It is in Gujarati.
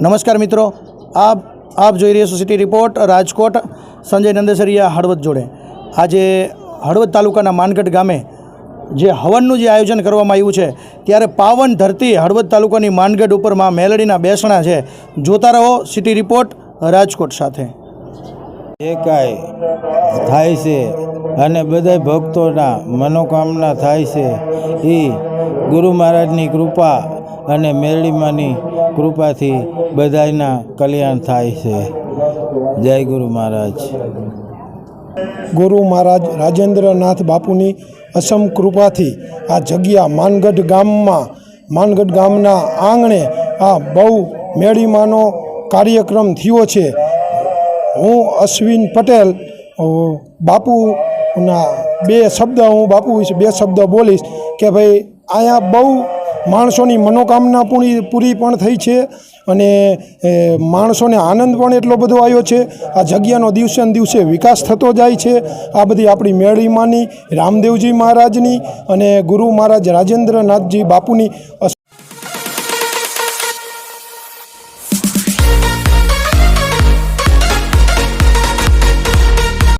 નમસ્કાર મિત્રો, આપ જોઈ રહ્યા છો સિટી રિપોર્ટ રાજકોટ. સંજય નંદેસરિયા હળવદ જોડે. આજે હળવદ તાલુકાના માનગઢ ગામે જે હવનનું જે આયોજન કરવામાં આવ્યું છે ત્યારે પાવન ધરતી હળવદ તાલુકાની માનગઢ ઉપર માં મેલડીના બેસણા છે. જોતા રહો સિટી રિપોર્ટ રાજકોટ સાથે. જે કાંઈ થાય છે અને બધા ભક્તોના મનોકામના થાય છે એ ગુરુ મહારાજની કૃપા અને મેરડીમાની કૃપાથી બધાના કલ્યાણ થાય છે. જય ગુરુ મહારાજ. ગુરુ મહારાજ રાજેન્દ્રનાથ બાપુની અસમ કૃપાથી આ જગ્યા માનગઢ ગામના આંગણે આ બહુ મેળીમાનો કાર્યક્રમ થયો છે. હું અશ્વિન પટેલ બાપુના હું બાપુ વિશે બે શબ્દ બોલીશ કે ભાઈ અહીંયા બહુ માણસોની મનોકામના પૂરી પણ થઈ છે અને માણસોને આનંદ પણ એટલો બધો આવ્યો છે. આ જગ્યાનો દિવસે ને દિવસે વિકાસ થતો જાય છે. આ બધી આપણી મેળીમાની, રામદેવજી મહારાજની અને ગુરુ મહારાજ રાજેન્દ્રનાથજી બાપુની